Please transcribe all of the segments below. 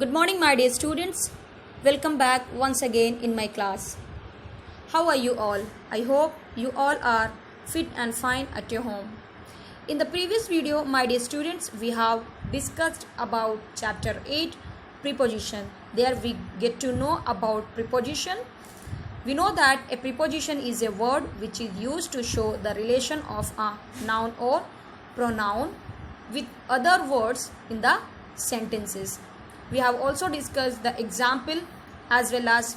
Good morning, my dear students. Welcome back once again in my class. How are you all? I hope you all are fit and fine at your home. In the previous video, my dear students, we have discussed about chapter 8, preposition. There we get to know about preposition. We know that a preposition is a word which is used to show the relation of a noun or pronoun with other words in the sentences. We have also discussed the example as well as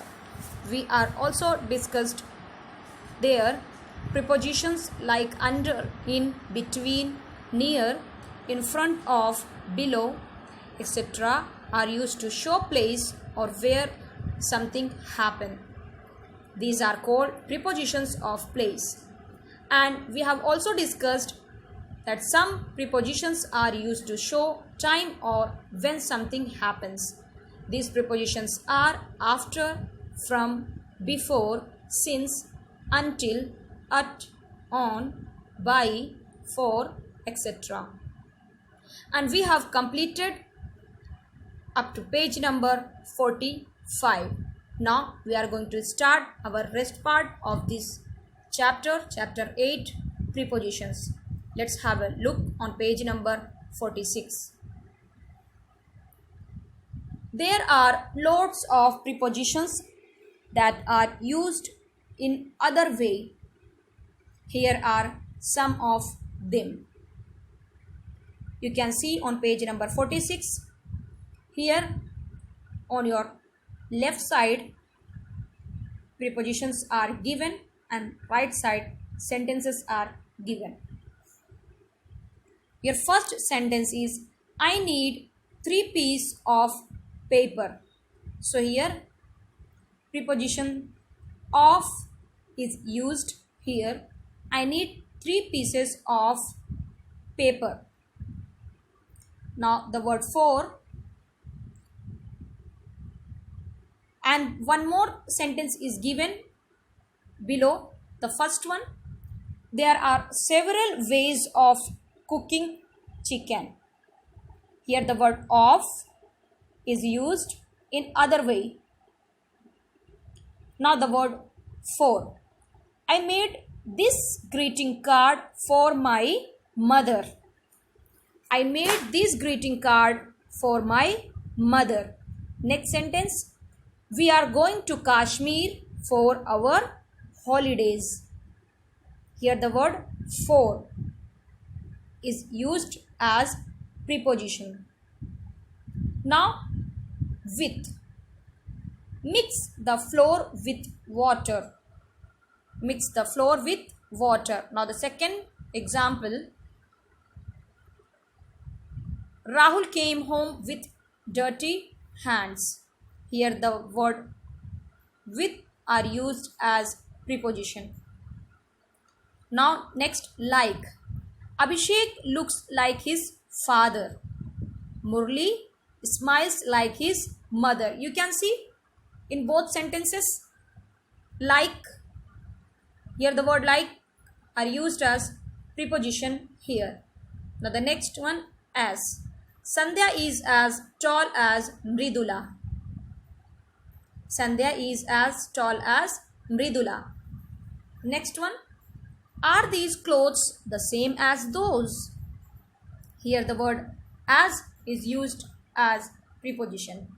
we are also discussed there prepositions like under, in, between, near, in front of, below, etc. are used to show place or where something happened. These are called prepositions of place. And we have also discussed that some prepositions are used to show time or when something happens. These prepositions are after, from, before, since, until, at, on, by, for, etc. And we have completed up to page number 45. Now we are going to start our rest part of this chapter 8, prepositions. Let's have a look on page number 46. There are lots of prepositions that are used in other way. Here are some of them. You can see on page number 46. Here on your left side prepositions are given and right side sentences are given. Your first sentence is I need 3 pieces of paper. So here preposition of is used here. I need 3 pieces of paper. Now the word for, and one more sentence is given below the first one. There are several ways of cooking chicken. Here the word of is used in other way. Now the word for. I made this greeting card for my mother. I made this greeting card for my mother. Next sentence. We are going to Kashmir for our holidays. Here the word for is used as preposition. Now with. Mix the flour with water. Mix the flour with water. Now the second example. Rahul came home with dirty hands. Here the word with are used as preposition. Now next like. Abhishek looks like his father. Murli smiles like his mother. You can see in both sentences like. Here the word like are used as preposition here. Now the next one as. Sandhya is as tall as Mridula. Sandhya is as tall as Mridula. Next one. Are these clothes the same as those? Here the word as is used as preposition.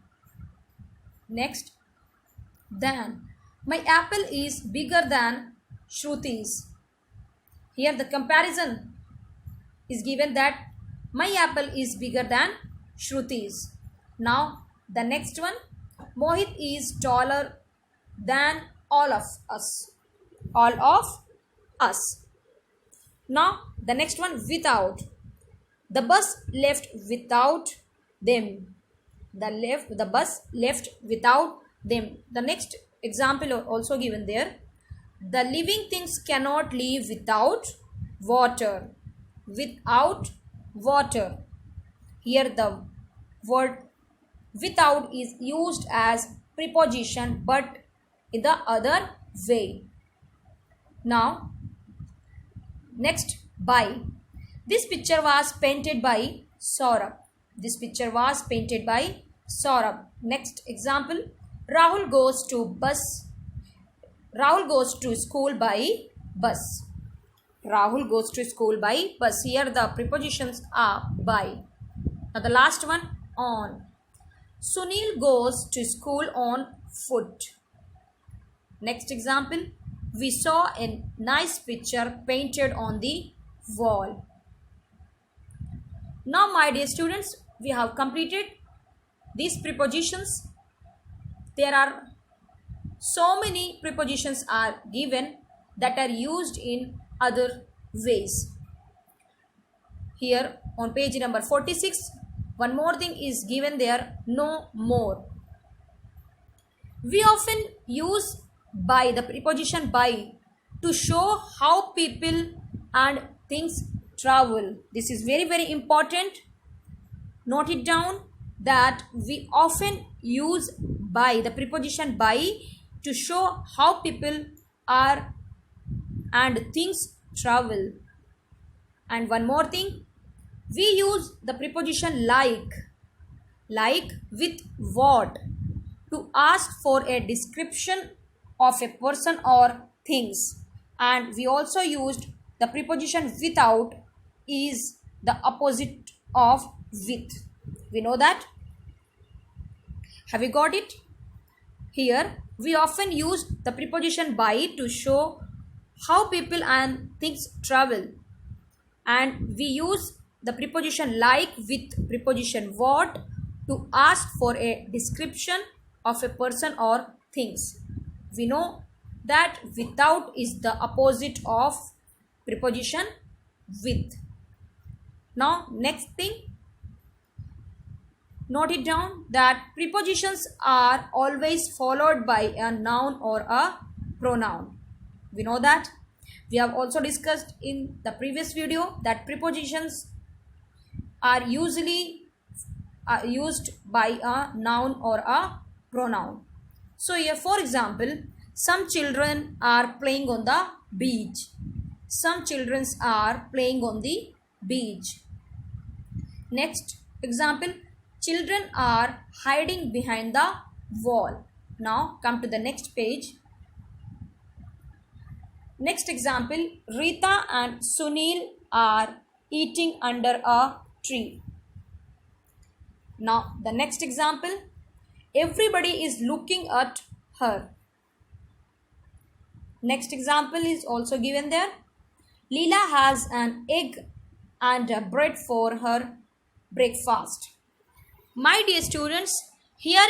Next. Than. My apple is bigger than Shruti's. Here the comparison is given that my apple is bigger than Shruti's. Now the next one. Mohit is taller than all of us. All of us. Now the next one without. The bus left without them. The bus left without them. The next example also given there. The living things cannot live without water. Without water. Here the word without is used as preposition but in the other way. Now next by. This picture was painted by Saurabh. This picture was painted by Saurabh. Next example, Rahul goes to school by bus. Rahul goes to school by bus. Here the prepositions are by. Now the last one, on. Sunil goes to school on foot. Next example, we saw a nice picture painted on the wall. Now my dear students, we have completed these prepositions. There are so many prepositions are given that are used in other ways. Here on page number 46, one more thing is given there, no more. We often use by, the preposition by, to show how people and things travel. This is very, very important. Note it down that we often use by, the preposition by, to show how people are and things travel. And one more thing, we use the preposition like with what, to ask for a description of a person or things. And we also used the preposition without, is the opposite of with. We know that. Have you got it? Here we often use the preposition by to show how people and things travel, and we use the preposition like with preposition what to ask for a description of a person or things. We know that without is the opposite of preposition with. Now next thing, note it down that prepositions are always followed by a noun or a pronoun. We know that. We have also discussed in the previous video that prepositions are usually used by a noun or a pronoun. So here, for example, some children are playing on the beach. Some children are playing on the beach. Next example, children are hiding behind the wall. Now come to the next page. Next example, Rita and Sunil are eating under a tree. Now the next example, everybody is looking at her. Next example is also given there. Leela has an egg and a bread for her breakfast. My dear students, here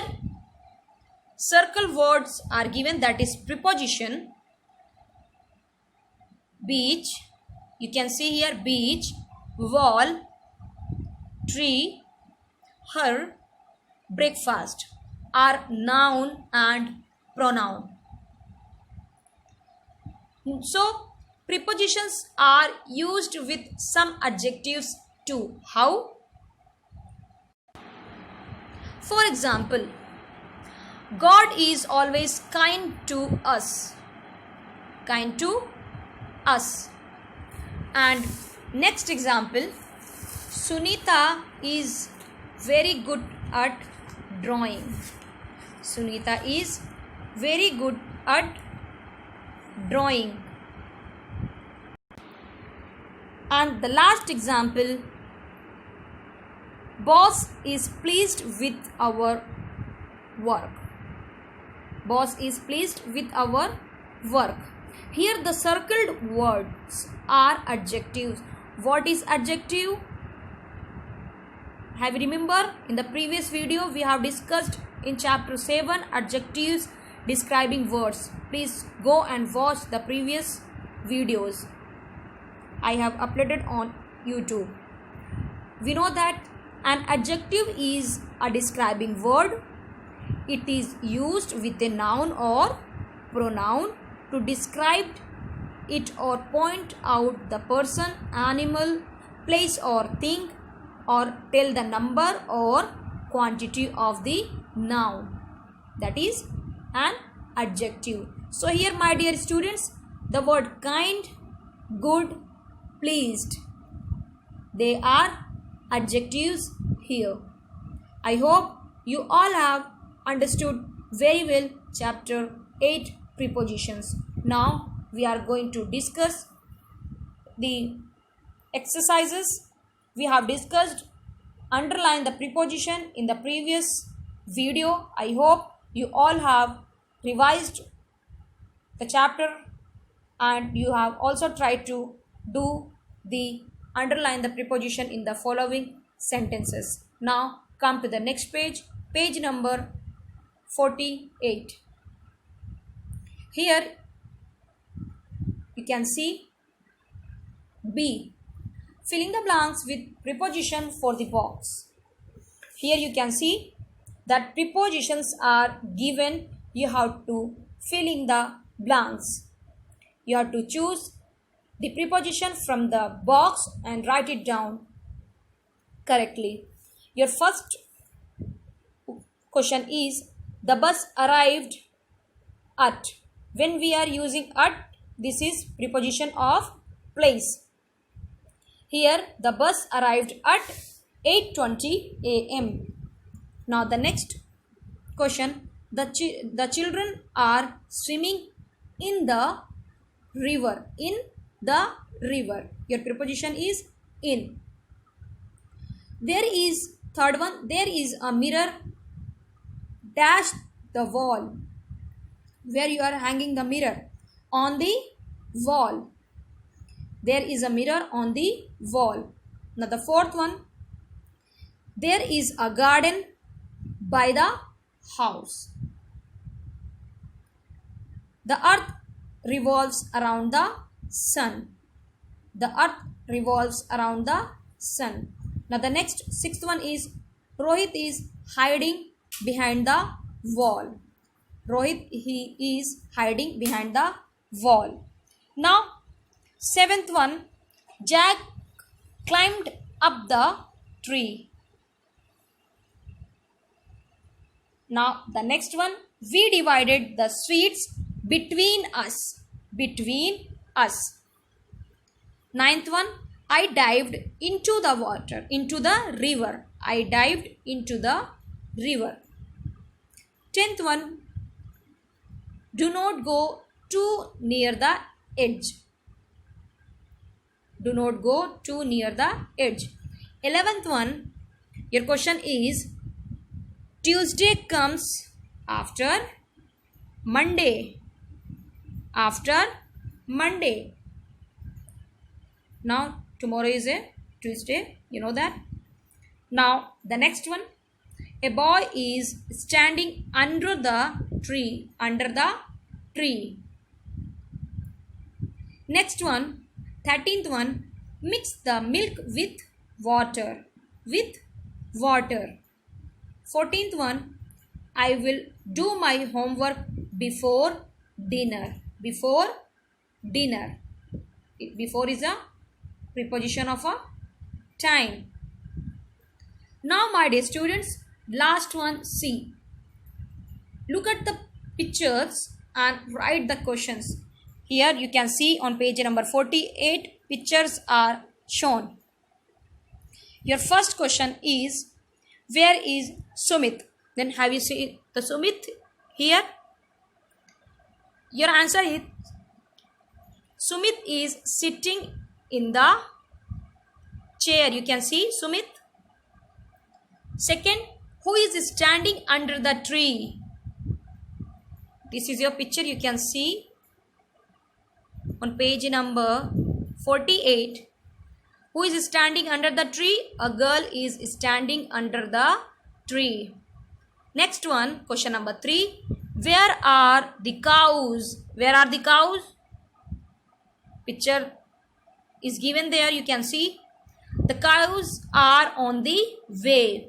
circle words are given, that is preposition. Beach, you can see here beach, wall, tree, her, breakfast are noun and pronoun. So prepositions are used with some adjectives too. How? For example, God is always kind to us. Kind to us. And next example, Sunita is very good at drawing. Sunita is very good at drawing. And the last example, boss is pleased with our work. Boss is pleased with our work. Here the circled words are adjectives. What is adjective? Have you remember in the previous video we have discussed in chapter 7 adjectives describing words. Please go and watch the previous videos. I have uploaded on YouTube. We know that an adjective is a describing word. It is used with a noun or pronoun to describe it or point out the person, animal, place or thing, or tell the number or quantity of the noun. That is an adjective. So here my dear students, the word kind, good, pleased, they are adjectives here. I hope you all have understood very well chapter 8 prepositions. Now we are going to discuss the exercises. We have discussed underline the preposition in the previous video. I hope you all have revised the chapter and you have also tried to do the underline the preposition in the following sentences. Now come to the next page, page number 48. Here you can see B, filling the blanks with preposition for the box. Here you can see that prepositions are given. You have to fill in the blanks. You have to choose the preposition from the box and write it down correctly. Your first question is, the bus arrived at. When we are using at, this is preposition of place. Here the bus arrived at 8:20 a.m. Now the next question, the children are swimming in the river. In the river. Your preposition is in. There is third one, there is a mirror dash the wall. Where you are hanging the mirror? On the wall. There is a mirror on the wall. Now the fourth one, there is a garden by the house. The earth revolves around the sun. The earth revolves around the sun. Now the next sixth one is, Rohit is hiding behind the wall. Rohit, he is hiding behind the wall. Now seventh one, Jack climbed up the tree. Now the next one, we divided the sweets between us. Between us. Ninth one, I dived into the water, into the river. I dived into the river. 10th one, do not go too near the edge. Do not go too near the edge. 11th one, your question is, Tuesday comes after Monday. After Monday. Now tomorrow is a Tuesday, you know that. Now the next one, a boy is standing under the tree. Under the tree. Next one, 13th one, mix the milk with water. With water. 14th one, I will do my homework before dinner. Before dinner. Before is a preposition of a time. Now my dear students, last one, C. Look at the pictures and write the questions. Here you can see on page number 48, pictures are shown. Your first question is, where is Sumit? Then have you seen the Sumit here? Your answer is, Sumit is sitting in the chair. You can see Sumit. Second, who is standing under the tree? This is your picture. You can see on page number 48. Who is standing under the tree? A girl is standing under the tree. Next one, question number 3. Where are the cows? Where are the cows? Picture is given there. You can see the cows are on the way.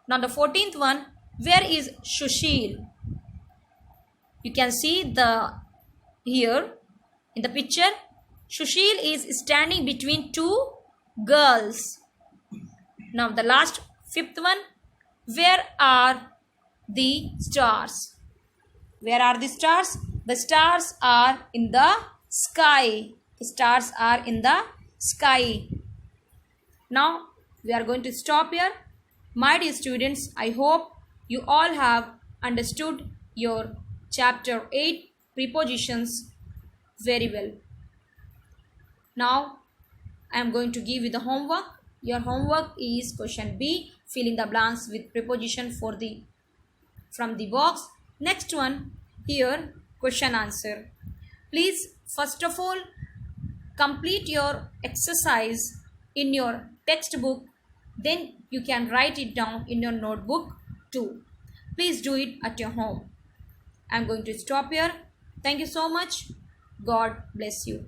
Now the 14th one, where is Shushil? You can see the here in the picture, Shushil is standing between two girls. Now the last 5th one, where are the stars? Where are the stars? The stars are in the sky. The stars are in the sky. Now we are going to stop here. My dear students, I hope you all have understood your chapter 8 prepositions very well. Now I am going to give you the homework. Your homework is question B, fill in the blanks with preposition from the box. Next one, here question answer. Please first of all complete your exercise in your textbook, then you can write it down in your notebook too. Please do it at your home. I am going to stop here. Thank you so much. God bless you.